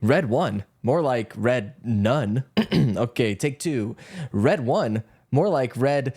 Red one, more like red none. Okay, take two. Red one, more like red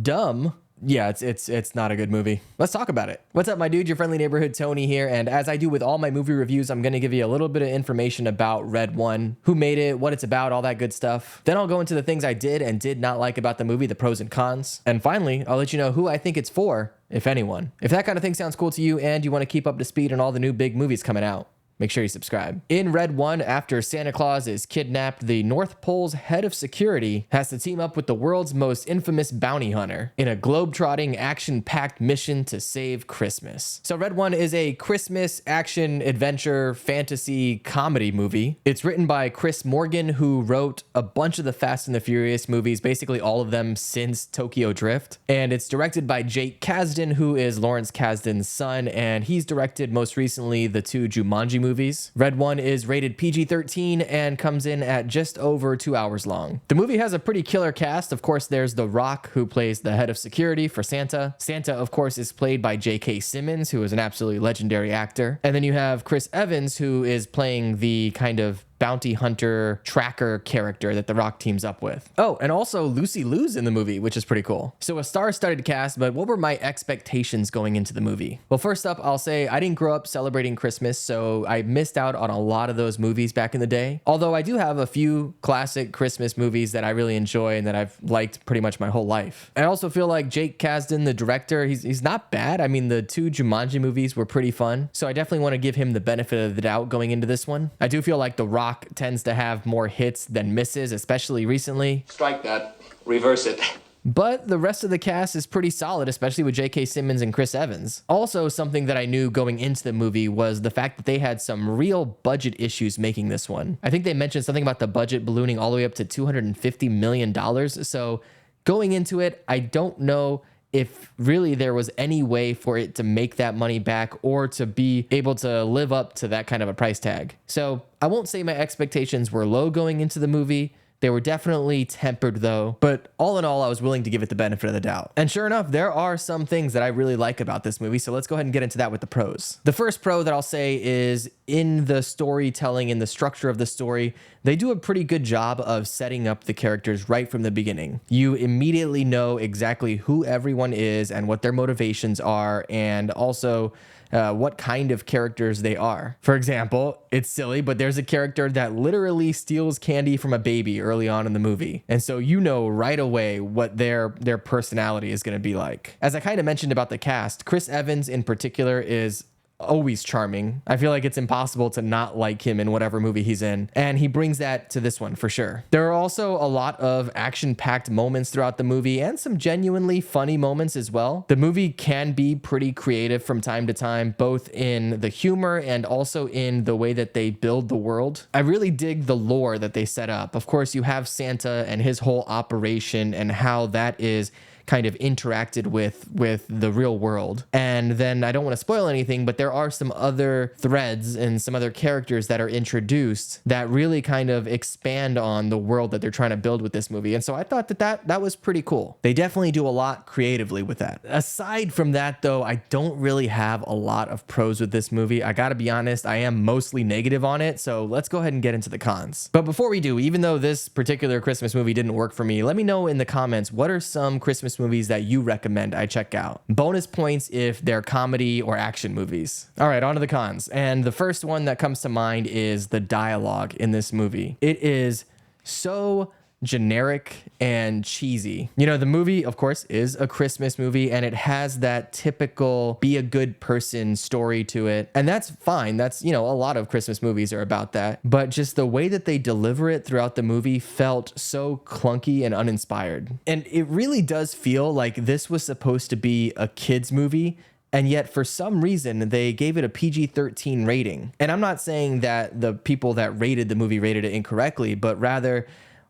dumb. Yeah, it's not a good movie. Let's talk about it. What's up, my dude? Your friendly neighborhood Tony here, and as I do with all my movie reviews, I'm gonna give you a little bit of information about Red One, who made it, what it's about, all that good stuff. Then I'll go into the things I did and did not like about the movie, the pros and cons. And finally, I'll let you know who I think it's for, if anyone. If that kind of thing sounds cool to you and you want to keep up to speed on all the new big movies coming out, make sure you subscribe. In Red One, after Santa Claus is kidnapped, the North Pole's head of security has to team up with the world's most infamous bounty hunter in a globe-trotting, action-packed mission to save Christmas. So Red One is a Christmas action adventure fantasy comedy movie. It's written by Chris Morgan, who wrote a bunch of the Fast and the Furious movies, basically all of them since Tokyo Drift. And it's directed by Jake Kasden, who is Lawrence Kasdan's son, and he's directed most recently the two Jumanji movies. Red One is rated PG-13 and comes in at just over 2 hours long. The movie has a pretty killer cast. Of course, there's The Rock, who plays the head of security for Santa. Santa, of course, is played by J.K. Simmons, who is an absolutely legendary actor. And then you have Chris Evans, who is playing the kind of bounty hunter tracker character that The Rock teams up with. Oh, and also Lucy Liu's in the movie, which is pretty cool. So a star-studded cast, but what were my expectations going into the movie? Well, first up, I'll say I didn't grow up celebrating Christmas, so I missed out on a lot of those movies back in the day. Although I do have a few classic Christmas movies that I really enjoy and that I've liked pretty much my whole life. I also feel like Jake Kasdan, the director, he's not bad. I mean, the two Jumanji movies were pretty fun, so I definitely want to give him the benefit of the doubt going into this one. I do feel like The Rock tends to have more hits than misses, especially recently. Strike that. Reverse it. But the rest of the cast is pretty solid, especially with J.K. Simmons and Chris Evans. Also, something that I knew going into the movie was the fact that they had some real budget issues making this one. I think they mentioned something about the budget ballooning all the way up to $250 million. So going into it, I don't know if really there was any way for it to make that money back or to be able to live up to that kind of a price tag. So I won't say my expectations were low going into the movie. They were definitely tempered though, but all in all, I was willing to give it the benefit of the doubt. And sure enough, there are some things that I really like about this movie, so let's go ahead and get into that with the pros. The first pro that I'll say is in the storytelling, in the structure of the story, they do a pretty good job of setting up the characters right from the beginning. You immediately know exactly who everyone is and what their motivations are, and also what kind of characters they are. For example, it's silly, but there's a character that literally steals candy from a baby early on in the movie. And so you know right away what their personality is going to be like. As I kind of mentioned about the cast, Chris Evans in particular is always charming. I feel like it's impossible to not like him in whatever movie he's in, and he brings that to this one for sure. There are also a lot of action-packed moments throughout the movie and some genuinely funny moments as well. The movie can be pretty creative from time to time, both in the humor and also in the way that they build the world. I really dig the lore that they set up. Of course, you have Santa and his whole operation and how that is kind of interacted with the real world. And then I don't want to spoil anything, but there are some other threads and some other characters that are introduced that really kind of expand on the world that they're trying to build with this movie. And so I thought that was pretty cool. They definitely do a lot creatively with that. Aside from that though, I don't really have a lot of pros with this movie. I gotta be honest, I am mostly negative on it. So let's go ahead and get into the cons. But before we do, even though this particular Christmas movie didn't work for me, let me know in the comments, what are some Christmas movies that you recommend I check out? Bonus points if they're comedy or action movies. All right, on to the cons. And the first one that comes to mind is the dialogue in this movie. It is so generic and cheesy. You know, the movie, of course, is a Christmas movie and it has that typical be a good person story to it. And that's fine. That's, you know, a lot of Christmas movies are about that. But just the way that they deliver it throughout the movie felt so clunky and uninspired. And it really does feel like this was supposed to be a kid's movie, and yet for some reason they gave it a PG-13 rating. And I'm not saying that the people that rated the movie rated it incorrectly, but rather,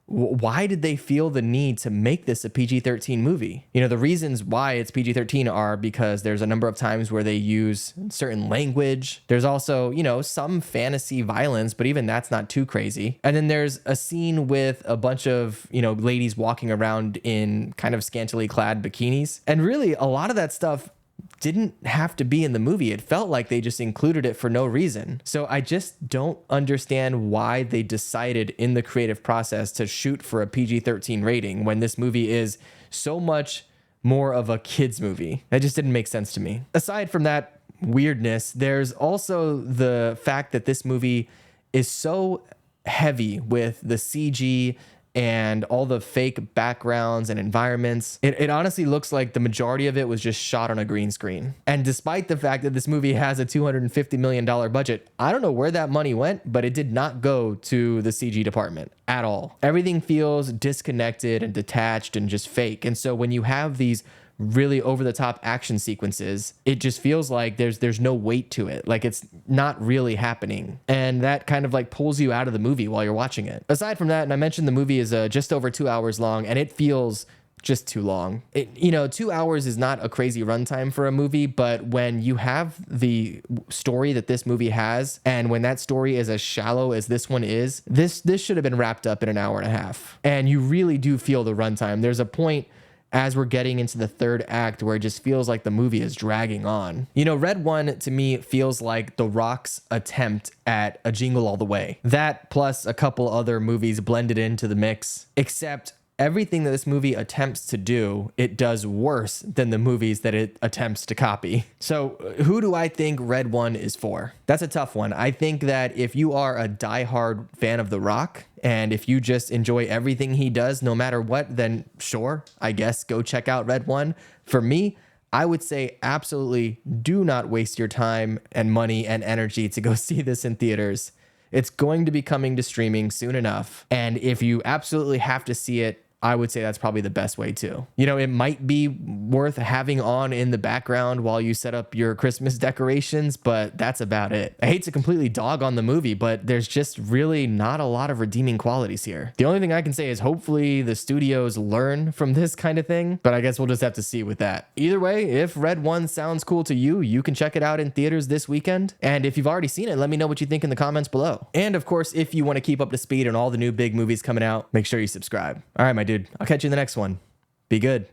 why did they feel the need to make this a PG-13 movie? You know, the reasons why it's PG-13 are because there's a number of times where they use certain language. There's also, you know, some fantasy violence, but even that's not too crazy. And then there's a scene with a bunch of, you know, ladies walking around in kind of scantily clad bikinis. And really, a lot of that stuff didn't have to be in the movie. It felt like they just included it for no reason. So I just don't understand why they decided in the creative process to shoot for a PG-13 rating when this movie is so much more of a kid's movie. That just didn't make sense to me. Aside from that weirdness, there's also the fact that this movie is so heavy with the CG and all the fake backgrounds and environments. It honestly looks like the majority of it was just shot on a green screen. And despite the fact that this movie has a $250 million budget, I don't know where that money went, but it did not go to the CG department at all. Everything feels disconnected and detached and just fake. And so when you have these really over the top action sequences, it just feels like there's no weight to it. Like it's not really happening. And that kind of like pulls you out of the movie while you're watching it. Aside from that, and I mentioned the movie is just over 2 hours long, and it feels just too long. 2 hours is not a crazy runtime for a movie, but when you have the story that this movie has, and when that story is as shallow as this one is, this should have been wrapped up in an hour and a half. And you really do feel the runtime. There's a point as we're getting into the third act where it just feels like the movie is dragging on. Red One to me feels like The Rock's attempt at a Jingle All the Way. That plus a couple other movies blended into the mix, except everything that this movie attempts to do, it does worse than the movies that it attempts to copy. So who do I think Red One is for? That's a tough one. I think that if you are a diehard fan of The Rock, and if you just enjoy everything he does, no matter what, then sure, I guess go check out Red One. For me, I would say absolutely do not waste your time and money and energy to go see this in theaters. It's going to be coming to streaming soon enough. And if you absolutely have to see it, I would say that's probably the best way too. It might be worth having on in the background while you set up your Christmas decorations, but that's about it. I hate to completely dog on the movie, but there's just really not a lot of redeeming qualities here. The only thing I can say is hopefully the studios learn from this kind of thing, but I guess we'll just have to see with that. Either way, if Red One sounds cool to you, you can check it out in theaters this weekend. And if you've already seen it, let me know what you think in the comments below. And of course, if you want to keep up to speed on all the new big movies coming out, make sure you subscribe. All right, my dude, I'll catch you in the next one. Be good.